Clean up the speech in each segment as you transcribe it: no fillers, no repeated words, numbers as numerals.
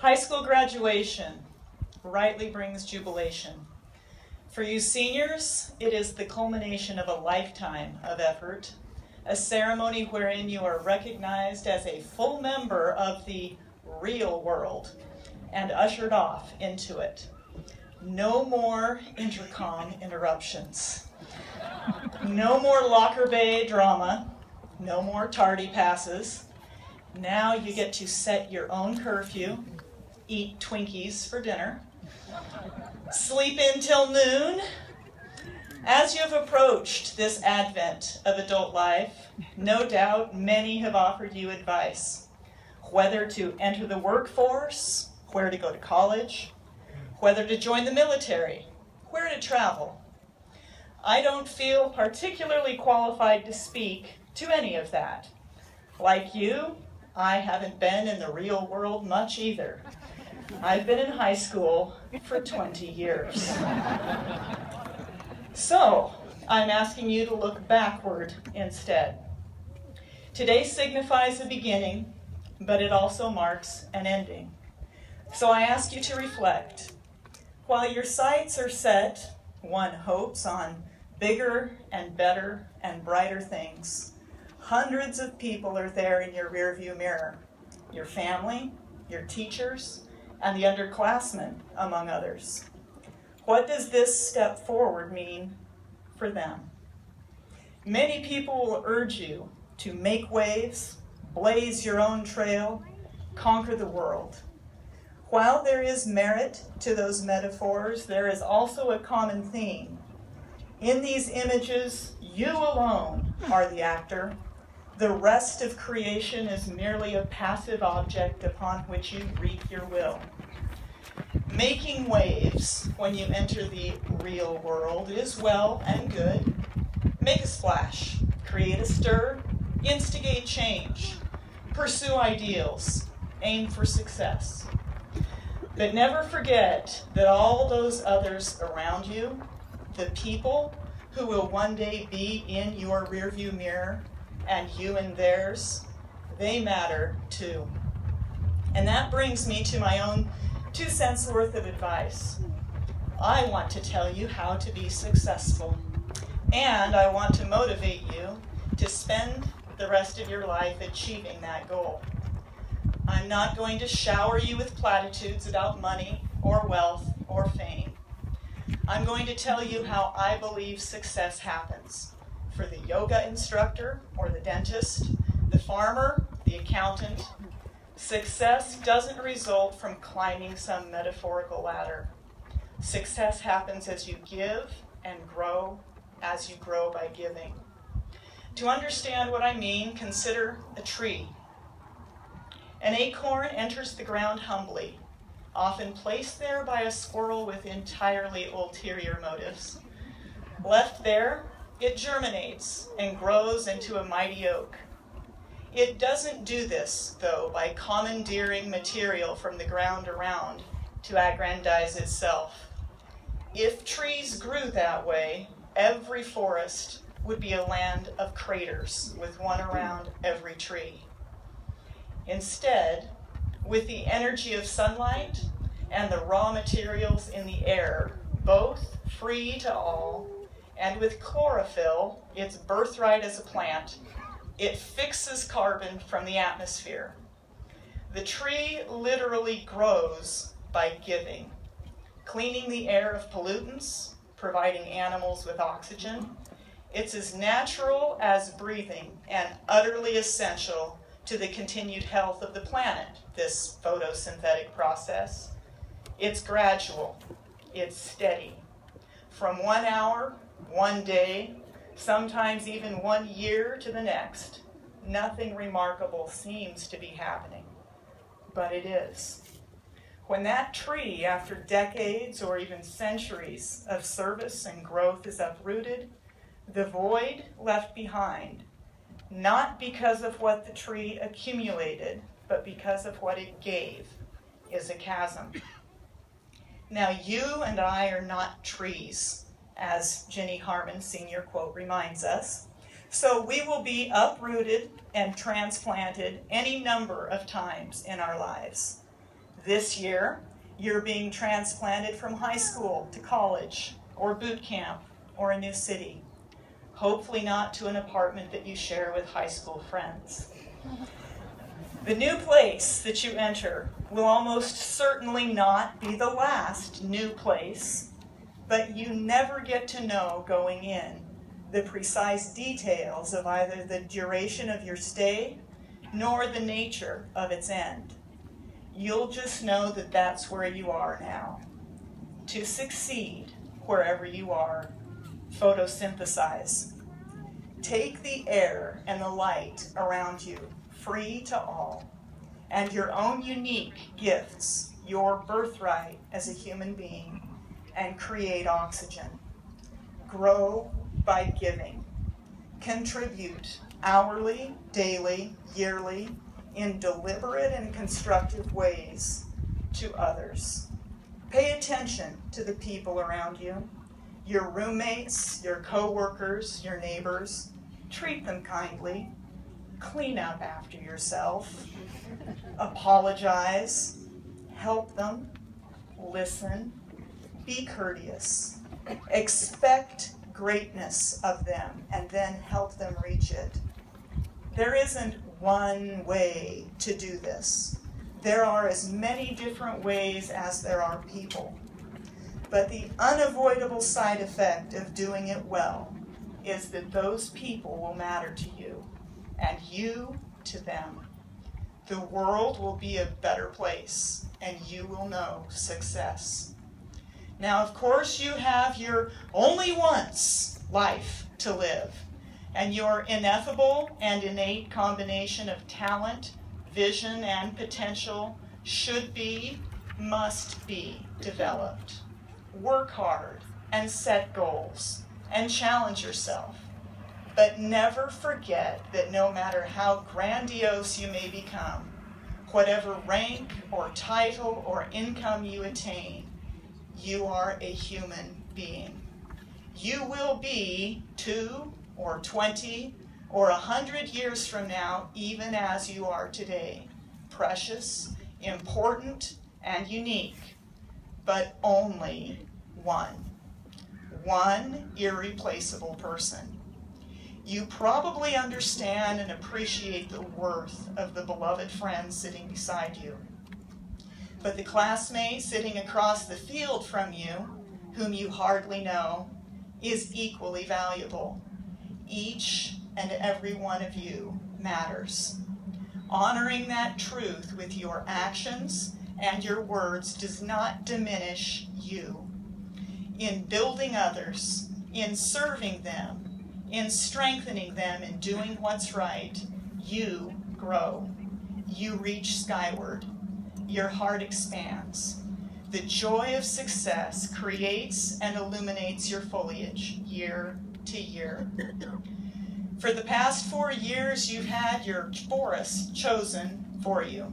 High school graduation rightly brings jubilation. For you seniors, it is the culmination of a lifetime of effort, a ceremony wherein you are recognized as a full member of the real world and ushered off into it. No more intercom interruptions. No more locker bay drama. No more tardy passes. Now you get to set your own curfew, eat Twinkies for dinner, sleep in till noon. As you have approached this advent of adult life, no doubt many have offered you advice, whether to enter the workforce, where to go to college, whether to join the military, where to travel. I don't feel particularly qualified to speak to any of that. Like you, I haven't been in the real world much either. I've been in high school for 20 years. So, I'm asking you to look backward instead. Today signifies a beginning, but it also marks an ending. So I ask you to reflect. While your sights are set, one hopes on bigger and better and brighter things. Hundreds of people are there in your rearview mirror. Your family, your teachers, and the underclassmen, among others. What does this step forward mean for them? Many people will urge you to make waves, blaze your own trail, conquer the world. While there is merit to those metaphors, there is also a common theme. In these images, you alone are the actor. The rest of creation is merely a passive object upon which you wreak your will. Making waves when you enter the real world is well and good. Make a splash, create a stir, instigate change, pursue ideals, aim for success. But never forget that all those others around you, the people who will one day be in your rearview mirror and you in theirs, they matter too. And that brings me to my own 2 cents worth of advice. I want to tell you how to be successful, and I want to motivate you to spend the rest of your life achieving that goal. I'm not going to shower you with platitudes about money or wealth or fame. I'm going to tell you how I believe success happens for the yoga instructor or the dentist, the farmer, the accountant. Success doesn't result from climbing some metaphorical ladder. Success happens as you give and grow as you grow by giving. To understand what I mean, consider a tree. An acorn enters the ground humbly, often placed there by a squirrel with entirely ulterior motives. Left there, it germinates and grows into a mighty oak. It doesn't do this, though, by commandeering material from the ground around to aggrandize itself. If trees grew that way, every forest would be a land of craters with one around every tree. Instead, with the energy of sunlight and the raw materials in the air, both free to all, and with chlorophyll, its birthright as a plant, it fixes carbon from the atmosphere. The tree literally grows by giving, cleaning the air of pollutants, providing animals with oxygen. It's as natural as breathing and utterly essential to the continued health of the planet, this photosynthetic process. It's gradual, it's steady. From 1 hour, 1 day, sometimes even 1 year to the next, nothing remarkable seems to be happening, but it is. When that tree, after decades or even centuries of service and growth, is uprooted, the void left behind, not because of what the tree accumulated, but because of what it gave, is a chasm. Now, you and I are not trees, as Jenny Harman Sr. quote reminds us. So we will be uprooted and transplanted any number of times in our lives. This year, you're being transplanted from high school to college, or boot camp, or a new city. Hopefully not to an apartment that you share with high school friends. The new place that you enter will almost certainly not be the last new place, but you never get to know going in the precise details of either the duration of your stay nor the nature of its end. You'll just know that that's where you are now. To succeed wherever you are, photosynthesize. Take the air and the light around you, free to all, and your own unique gifts, your birthright as a human being, and create oxygen. Grow by giving. Contribute hourly, daily, yearly, in deliberate and constructive ways to others. Pay attention to the people around you, your roommates, your co-workers, your neighbors. Treat them kindly. Clean up after yourself. Apologize. Help them. Listen. Be courteous. Expect greatness of them and then help them reach it. There isn't one way to do this. There are as many different ways as there are people. But the unavoidable side effect of doing it well is that those people will matter to you, and you to them. The world will be a better place, and you will know success. Now, of course, you have your only once life to live, and your ineffable and innate combination of talent, vision, and potential should be, must be developed. Work hard and set goals and challenge yourself. But never forget that no matter how grandiose you may become, whatever rank or title or income you attain, you are a human being. You will be 2 or 20 or 100 years from now, even as you are today. Precious, important, and unique, but only one. One irreplaceable person. You probably understand and appreciate the worth of the beloved friend sitting beside you. But the classmate sitting across the field from you, whom you hardly know, is equally valuable. Each and every one of you matters. Honoring that truth with your actions and your words does not diminish you. In building others, in serving them, in strengthening them, in doing what's right, you grow. You reach skyward. Your heart expands. The joy of success creates and illuminates your foliage year to year. For the past 4 years, you've had your forest chosen for you.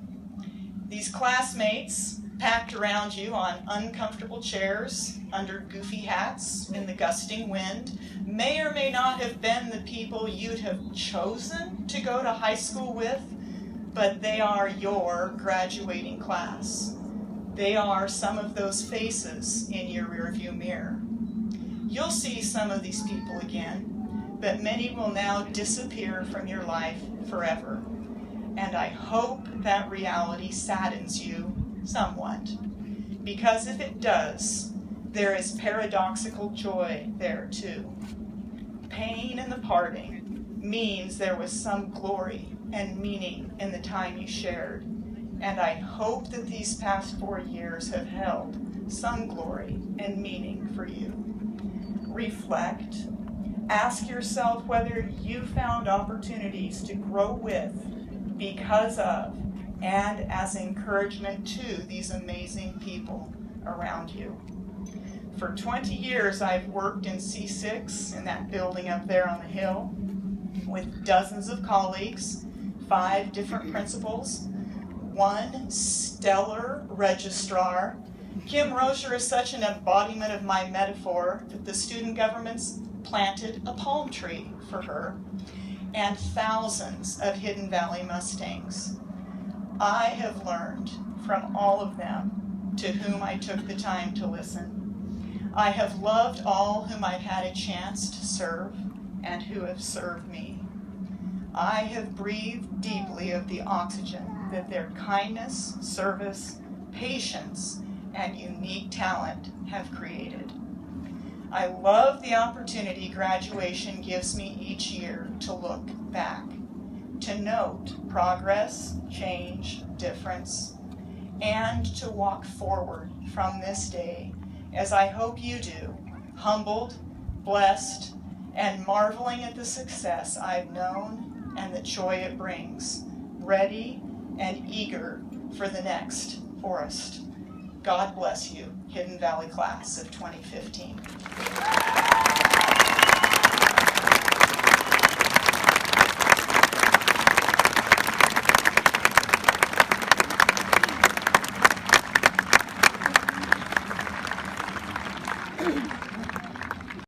These classmates packed around you on uncomfortable chairs, under goofy hats, in the gusting wind, may or may not have been the people you'd have chosen to go to high school with, but they are your graduating class. They are some of those faces in your rearview mirror. You'll see some of these people again, but many will now disappear from your life forever. And I hope that reality saddens you somewhat, because if it does, there is paradoxical joy there too. Pain in the parting means there was some glory and meaning in the time you shared, and I hope that these past 4 years have held some glory and meaning for you. Reflect. Ask yourself whether you found opportunities to grow with, because of, and as encouragement to these amazing people around you. For 20 years, I've worked in C6, in that building up there on the hill, with dozens of colleagues, 5 different principals, 1 stellar registrar. Kim Rozier is such an embodiment of my metaphor that the student governments planted a palm tree for her, and thousands of Hidden Valley Mustangs. I have learned from all of them to whom I took the time to listen. I have loved all whom I've had a chance to serve and who have served me. I have breathed deeply of the oxygen that their kindness, service, patience, and unique talent have created. I love the opportunity graduation gives me each year to look back, to note progress, change, difference, and to walk forward from this day, as I hope you do, humbled, blessed, and marveling at the success I've known and the joy it brings, ready and eager for the next Forest. God bless you, Hidden Valley Class of 2015.